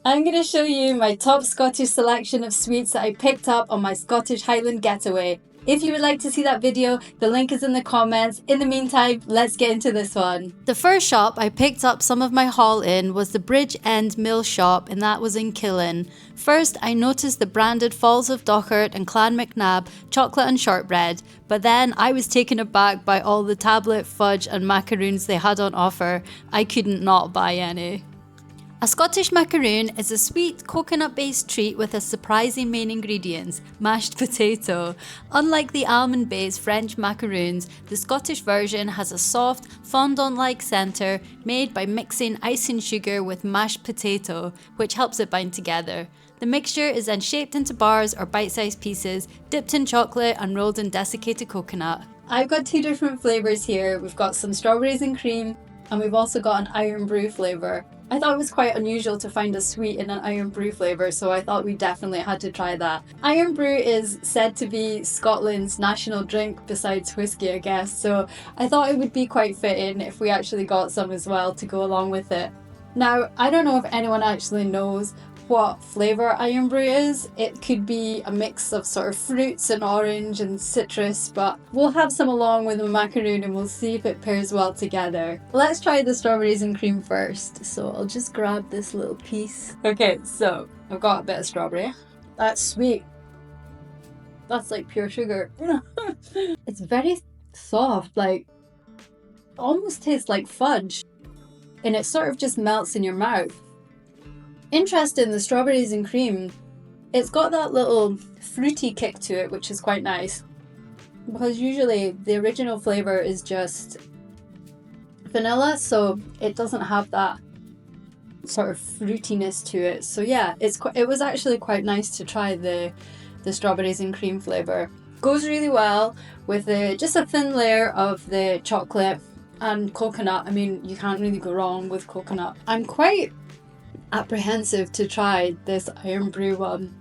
I'm going to show you my top Scottish selection of sweets that I picked up on my Scottish Highland getaway. If you would like to see that video, the link is in the comments. In the meantime, let's get into this one. The first shop I picked up some of my haul in was the Bridge End Mill shop, and that was in Killin. First, I noticed the branded Falls of Dochart and Clan McNab chocolate and shortbread, but then I was taken aback by all the tablet, fudge and macaroons they had on offer. I couldn't not buy any. A Scottish macaroon is a sweet coconut-based treat with a surprising main ingredients, mashed potato. Unlike the almond-based French macaroons, the Scottish version has a soft, fondant-like centre made by mixing icing sugar with mashed potato, which helps it bind together. The mixture is then shaped into bars or bite-sized pieces, dipped in chocolate and rolled in desiccated coconut. I've got two different flavours here. We've got some strawberries and cream, and we've also got an Iron Bru flavour. I thought it was quite unusual to find a sweet in an Iron Bru flavour, so I thought we definitely had to try that. Iron Bru is said to be Scotland's national drink besides whiskey, I guess, so I thought it would be quite fitting if we actually got some as well to go along with it. Now, I don't know if anyone actually knows what flavour Iron Bru is. It could be a mix of sort of fruits and orange and citrus, but we'll have some along with the macaroon and we'll see if it pairs well together. Let's try the strawberries and cream first. So I'll just grab this little piece. Okay, so I've got a bit of strawberry. That's sweet. That's like pure sugar. It's very soft, like almost tastes like fudge, and it sort of just melts in your mouth. Interesting, the strawberries and cream, it's got that little fruity kick to it, which is quite nice, because usually the original flavour is just vanilla, so it doesn't have that sort of fruitiness to it. So yeah, it was actually quite nice to try the strawberries and cream flavour. Goes really well with just a thin layer of the chocolate and coconut. I mean, you can't really go wrong with coconut. I'm quite apprehensive to try this Iron Bru one.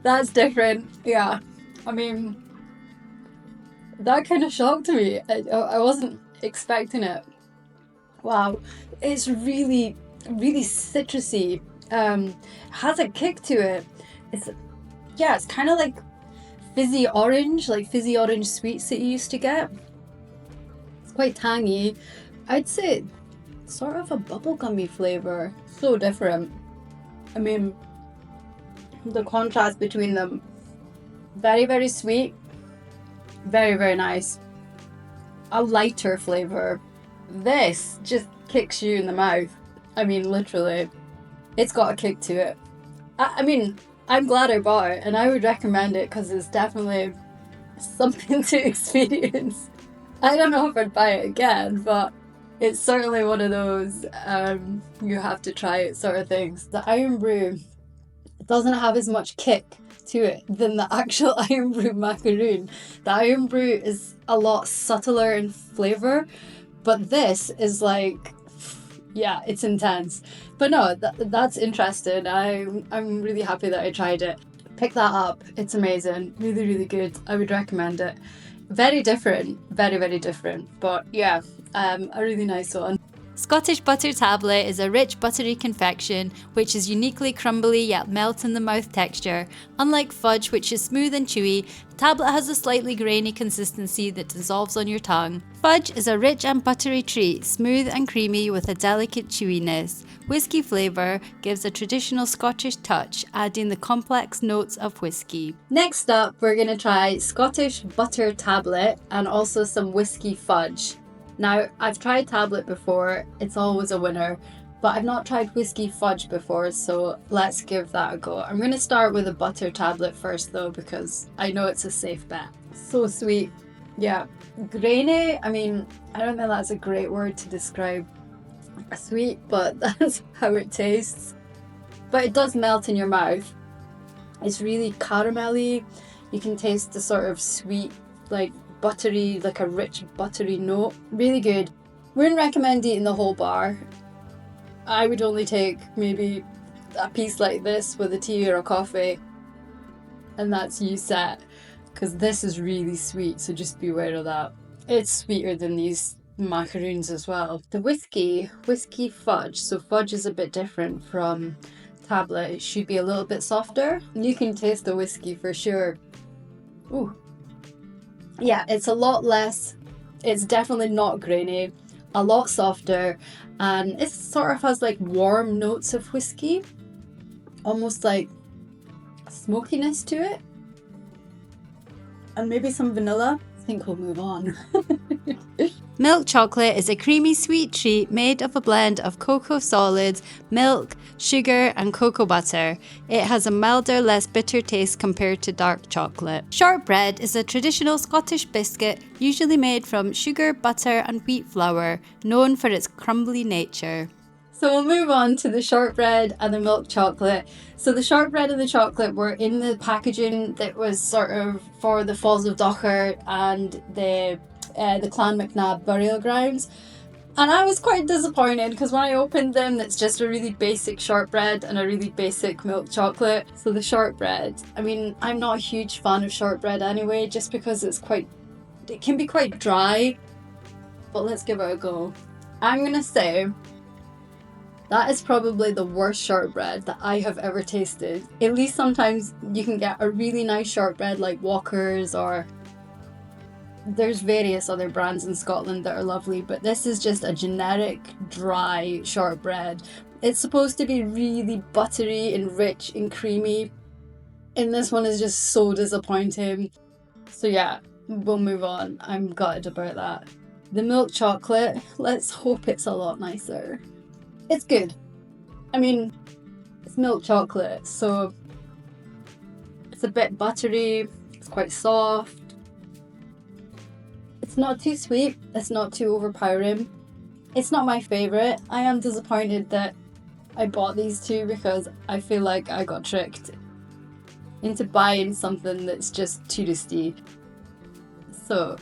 That's different. Yeah, I mean, that kind of shocked me. I wasn't expecting it. Wow, it's really citrusy. Has a kick to it. It's kind of like fizzy orange sweets that you used to get. It's quite tangy. I'd say sort of a bubblegummy flavour. So different. I mean, the contrast between them. Very sweet. Very nice. A lighter flavour. This just kicks you in the mouth. I mean, literally. It's got a kick to it. I mean, I'm glad I bought it, and I would recommend it because it's definitely something to experience. I don't know if I'd buy it again, but it's certainly one of those you have to try it sort of things. The Iron Bru doesn't have as much kick to it than the actual Iron Bru macaroon. The Iron Bru is a lot subtler in flavour, but this is like, yeah, it's intense. But no, that's interesting. I'm really happy that I tried it. Pick that up. It's amazing. Really good. I would recommend it. Very different. Very different. But yeah, a really nice one. Scottish butter tablet is a rich buttery confection which is uniquely crumbly yet melt in the mouth texture. Unlike fudge, which is smooth and chewy, the tablet has a slightly grainy consistency that dissolves on your tongue. Fudge is a rich and buttery treat, smooth and creamy with a delicate chewiness. Whiskey flavour gives a traditional Scottish touch, adding the complex notes of whiskey. Next up, we're going to try Scottish butter tablet and also some whiskey fudge. Now, I've tried tablet before, it's always a winner, but I've not tried whiskey fudge before, so let's give that a go. I'm going to start with a butter tablet first though, because I know it's a safe bet. So sweet. Yeah. Grainy, I mean, I don't think that's a great word to describe a sweet, but that's how it tastes. But it does melt in your mouth. It's really caramelly. You can taste the sort of sweet, like buttery, like a rich buttery note. Really good. Wouldn't recommend eating the whole bar. I would only take maybe a piece like this with a tea or a coffee, and that's you set, because this is really sweet, so just be aware of that. It's sweeter than these macaroons as well. The whiskey fudge, so fudge is a bit different from tablet, it should be a little bit softer. You can taste the whiskey for sure. Ooh. Yeah, it's a lot less, it's definitely not grainy, a lot softer, and it sort of has like warm notes of whiskey, almost like smokiness to it, and maybe some vanilla. I think we'll move on. Milk chocolate is a creamy sweet treat made of a blend of cocoa solids, milk, sugar and cocoa butter. It has a milder, less bitter taste compared to dark chocolate. Shortbread is a traditional Scottish biscuit usually made from sugar, butter and wheat flour, known for its crumbly nature. So we'll move on to the shortbread and the milk chocolate. So the shortbread and the chocolate were in the packaging that was sort of for the Falls of Dochart and the Clan MacNab burial grounds. And I was quite disappointed because when I opened them, it's just a really basic shortbread and a really basic milk chocolate. So the shortbread, I mean, I'm not a huge fan of shortbread anyway, just because it can be quite dry, but let's give it a go. I'm gonna say that is probably the worst shortbread that I have ever tasted. At least sometimes you can get a really nice shortbread like Walker's, or there's various other brands in Scotland that are lovely, but this is just a generic dry shortbread. It's supposed to be really buttery and rich and creamy, and this one is just so disappointing. So yeah, we'll move on. I'm gutted about that. The milk chocolate, let's hope it's a lot nicer. It's good. I mean, it's milk chocolate, so it's a bit buttery, it's quite soft. It's not too sweet, it's not too overpowering. It's not my favourite. I am disappointed that I bought these two because I feel like I got tricked into buying something that's just touristy. So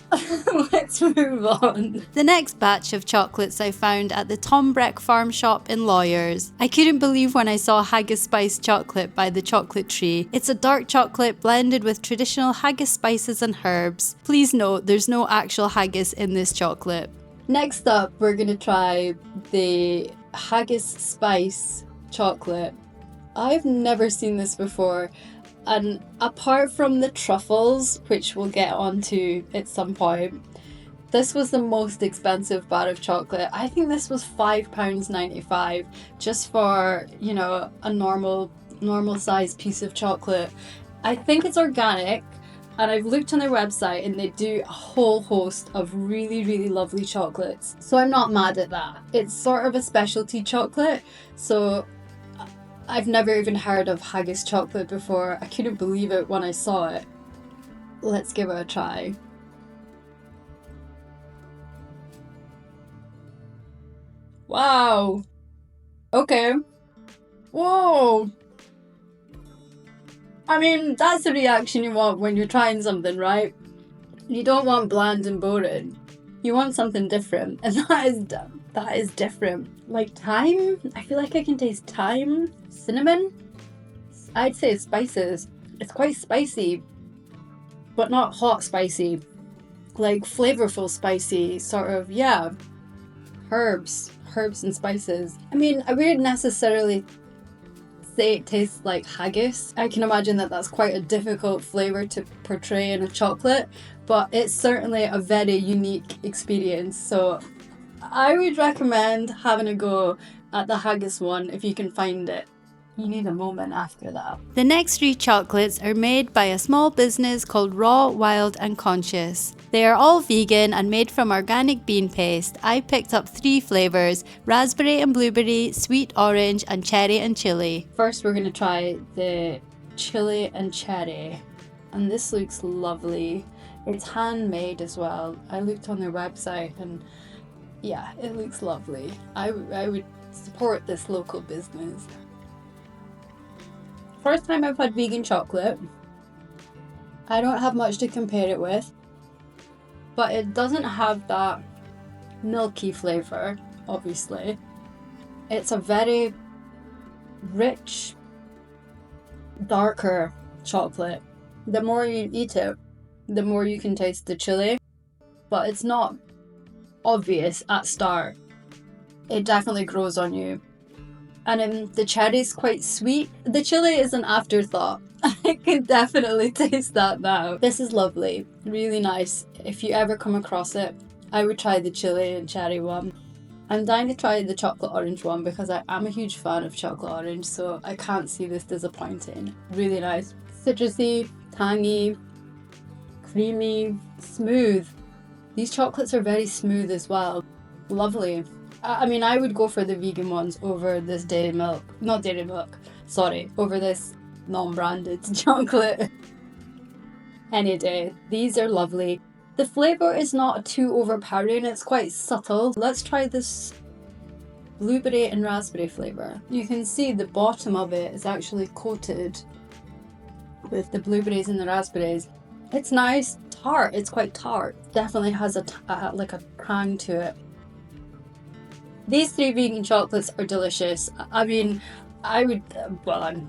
let's move on. The next batch of chocolates I found at the Tom Breck Farm Shop in Lawyers. I couldn't believe when I saw Haggis Spice chocolate by the Chocolate Tree. It's a dark chocolate blended with traditional haggis spices and herbs. Please note, there's no actual haggis in this chocolate. Next up, we're gonna try the Haggis Spice chocolate. I've never seen this before. And apart from the truffles, which we'll get onto at some point, this was the most expensive bar of chocolate. I think this was £5.95 just for, you know, a normal sized piece of chocolate. I think it's organic, and I've looked on their website and they do a whole host of really, really lovely chocolates. So I'm not mad at that. It's sort of a specialty chocolate, so I've never even heard of Haggis chocolate before. I couldn't believe it when I saw it. Let's give it a try. Wow. Okay. Whoa. I mean, that's the reaction you want when you're trying something, right? You don't want bland and boring. You want something different, and that is different. Like thyme? I feel like I can taste thyme. Cinnamon? I'd say spices. It's quite spicy, but not hot spicy. Like flavorful spicy, sort of, yeah. Herbs and spices. I mean, I wouldn't necessarily say it tastes like haggis. I can imagine that that's quite a difficult flavour to portray in a chocolate, but it's certainly a very unique experience. So I would recommend having a go at the haggis one if you can find it. You need a moment after that. The next 3 chocolates are made by a small business called Raw, Wild and Conscious. They are all vegan and made from organic bean paste. I picked up 3 flavours: raspberry and blueberry, sweet orange and cherry and chili. First we're going to try the chili and cherry. And this looks lovely. It's handmade as well. I looked on their website and yeah, it looks lovely. I would support this local business. First time I've had vegan chocolate. I don't have much to compare it with, but it doesn't have that milky flavour, obviously. It's a very rich, darker chocolate. The more you eat it, the more you can taste the chili, but it's not obvious at start. It definitely grows on you. And the cherry's quite sweet. The chili is an afterthought. I can definitely taste that now. This is lovely, really nice. If you ever come across it, I would try the chili and cherry one. I'm dying to try the chocolate orange one because I am a huge fan of chocolate orange, so I can't see this disappointing. Really nice. Citrusy, tangy, creamy, smooth. These chocolates are very smooth as well. Lovely. I mean, I would go for the vegan ones over this over this non-branded chocolate any day. These are lovely. The flavour is not too overpowering, it's quite subtle. Let's try this blueberry and raspberry flavour. You can see the bottom of it is actually coated with the blueberries and the raspberries. It's nice, tart, it's quite tart. Definitely has like a tang to it. These 3 vegan chocolates are delicious. I mean, I'm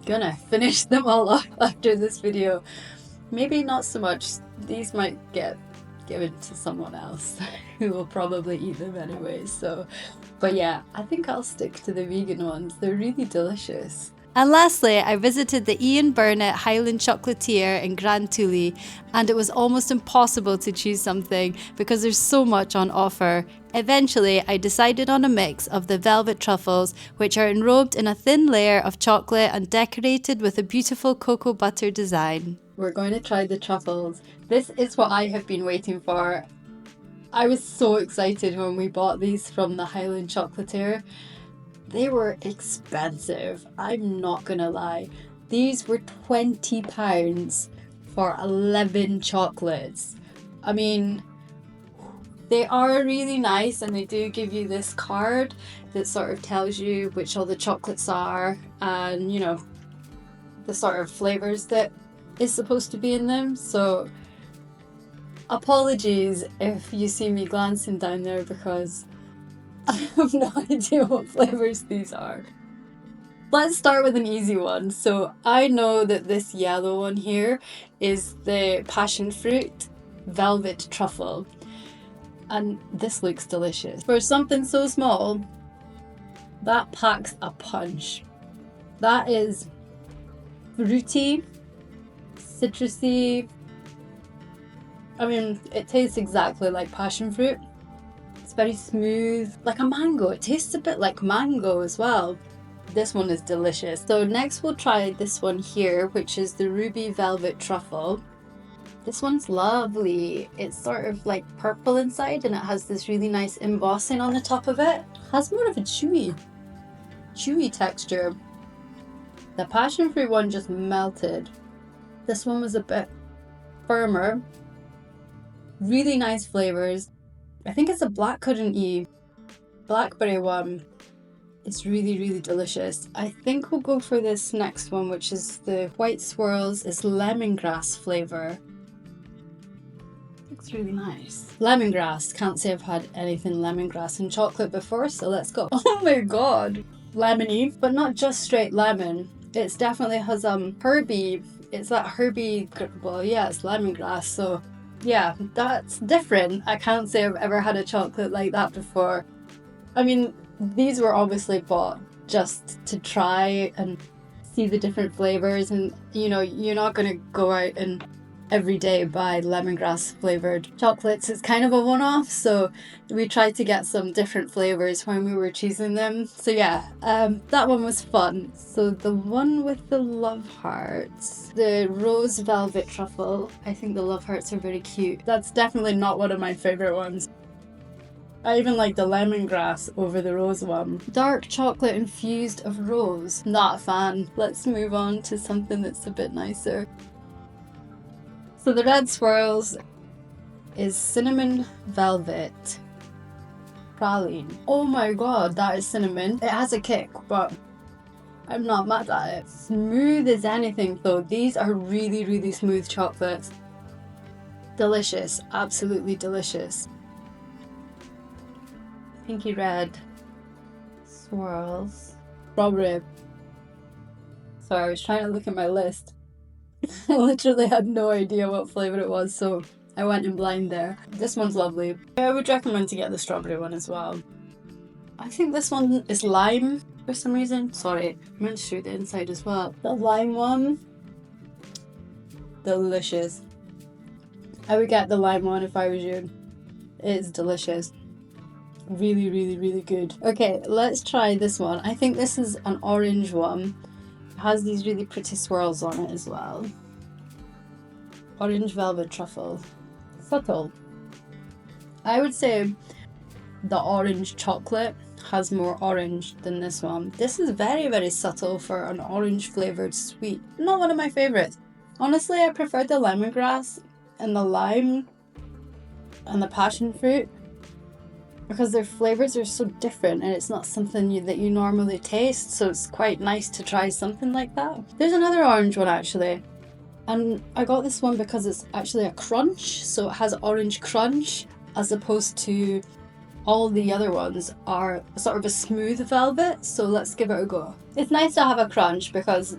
gonna finish them all off after this video. Maybe not so much. These might get given to someone else who will probably eat them anyway. So, but yeah, I think I'll stick to the vegan ones. They're really delicious. And lastly, I visited the Ian Burnett Highland Chocolatier in Grand Tully, and it was almost impossible to choose something because there's so much on offer. Eventually, I decided on a mix of the velvet truffles, which are enrobed in a thin layer of chocolate and decorated with a beautiful cocoa butter design. We're going to try the truffles. This is what I have been waiting for. I was so excited when we bought these from the Highland Chocolatier. They were expensive, I'm not gonna lie. These were £20 for 11 chocolates. I mean, they are really nice, and they do give you this card that sort of tells you which all the chocolates are and, you know, the sort of flavours that is supposed to be in them. So apologies if you see me glancing down there because I have no idea what flavours these are. Let's start with an easy one. So I know that this yellow one here is the passion fruit velvet truffle. And this looks delicious. For something so small, that packs a punch. That is fruity, citrusy. I mean, it tastes exactly like passion fruit. It's very smooth, like a mango. It tastes a bit like mango as well. This one is delicious. So next we'll try this one here, which is the ruby velvet truffle. This one's lovely. It's sort of like purple inside, and it has this really nice embossing on the top of it. It has more of a chewy texture. The passion fruit one just melted. This one was a bit firmer. Really nice flavours. I think it's a blackcurrant-y blackberry one. It's really, really delicious. I think we'll go for this next one, which is the white swirls. It's lemongrass flavour. Looks really nice. Lemongrass. Can't say I've had anything lemongrass in chocolate before, so let's go. Oh my god. Lemony, but not just straight lemon. It definitely has herby. It's that herby, well yeah, it's lemongrass, so yeah, that's different. I can't say I've ever had a chocolate like that before. I mean, these were obviously bought just to try and see the different flavours, and you know, you're not going to go out and every day buy lemongrass flavoured chocolates. It's kind of a one-off, so we tried to get some different flavours when we were choosing them. So yeah, that one was fun. So the one with the love hearts, the rose velvet truffle, I think the love hearts are very cute. That's definitely not one of my favourite ones. I even like the lemongrass over the rose one. Dark chocolate infused of rose. Not a fan. Let's move on to something that's a bit nicer. So the red swirls is cinnamon velvet praline. Oh my god, that is cinnamon. It has a kick, but I'm not mad at it. Smooth as anything though. These are really, really smooth chocolates. Delicious, absolutely delicious. Pinky red swirls. Strawberry. Sorry, I was trying to look at my list. I literally had no idea what flavour it was, so I went in blind there. This one's lovely. I would recommend to get the strawberry one as well. I think this one is lime. for some reason. Sorry, I'm going to show the inside as well. The lime one, delicious. I would get the lime one if I was you. It is delicious. Really, really, really good. Okay, let's try this one. I think this is an orange one. It has these really pretty swirls on it as well. Orange velvet truffle. Subtle. I would say the orange chocolate has more orange than this one. This is very, very subtle for an orange flavoured sweet. Not one of my favourites. Honestly, I prefer the lemongrass and the lime and the passion fruit because their flavours are so different and it's not something that you normally taste, so it's quite nice to try something like that. There's another orange one actually, and I got this one because it's actually a crunch, so it has orange crunch as opposed to all the other ones are sort of a smooth velvet, so let's give it a go. It's nice to have a crunch because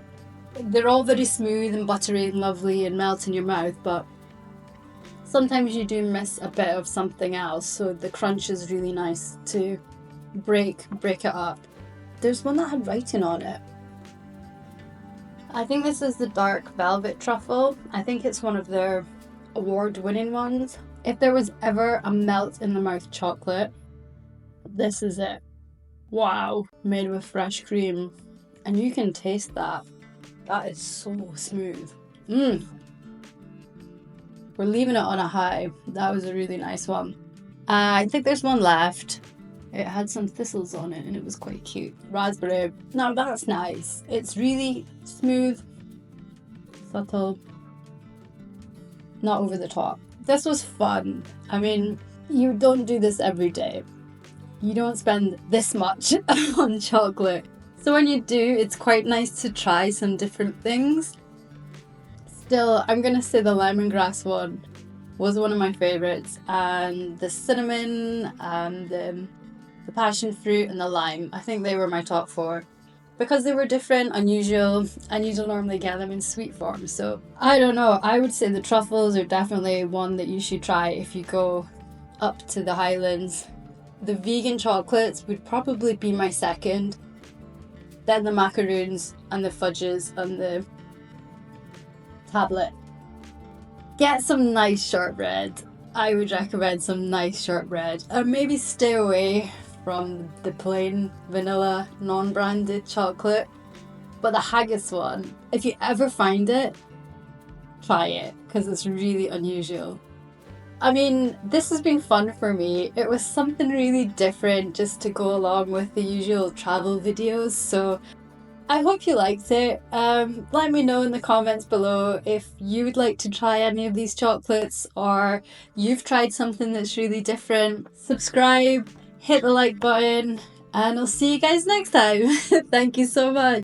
they're all very smooth and buttery and lovely and melt in your mouth, but sometimes you do miss a bit of something else, so the crunch is really nice to break it up. There's one that had writing on it. I think this is the dark velvet truffle. I think it's one of their award-winning ones. If there was ever a melt in the mouth chocolate, this is it. Wow, made with fresh cream. And you can taste that. That is so smooth. We're leaving it on a high. That was a really nice one. I think there's one left. It had some thistles on it and it was quite cute. Raspberry. Now that's nice. It's really smooth, subtle, not over the top. This was fun. I mean, you don't do this every day. You don't spend this much on chocolate. So when you do, it's quite nice to try some different things. Still, I'm going to say the lemongrass one was one of my favourites, and the cinnamon and the passion fruit and the lime. I think they were my top 4. Because they were different, unusual, and you don't normally get them in sweet form. So, I don't know. I would say the truffles are definitely one that you should try if you go up to the Highlands. The vegan chocolates would probably be my second. Then the macaroons and the fudges and the tablet. Get some nice shortbread. I would recommend some nice shortbread. And maybe stay away from the plain vanilla non-branded chocolate, but the haggis one, if you ever find it, try it because it's really unusual. I mean, this has been fun for me. It was something really different just to go along with the usual travel videos, so I hope you liked it. Let me know in the comments below if you would like to try any of these chocolates or you've tried something that's really different. Subscribe, hit the like button, and I'll see you guys next time. Thank you so much.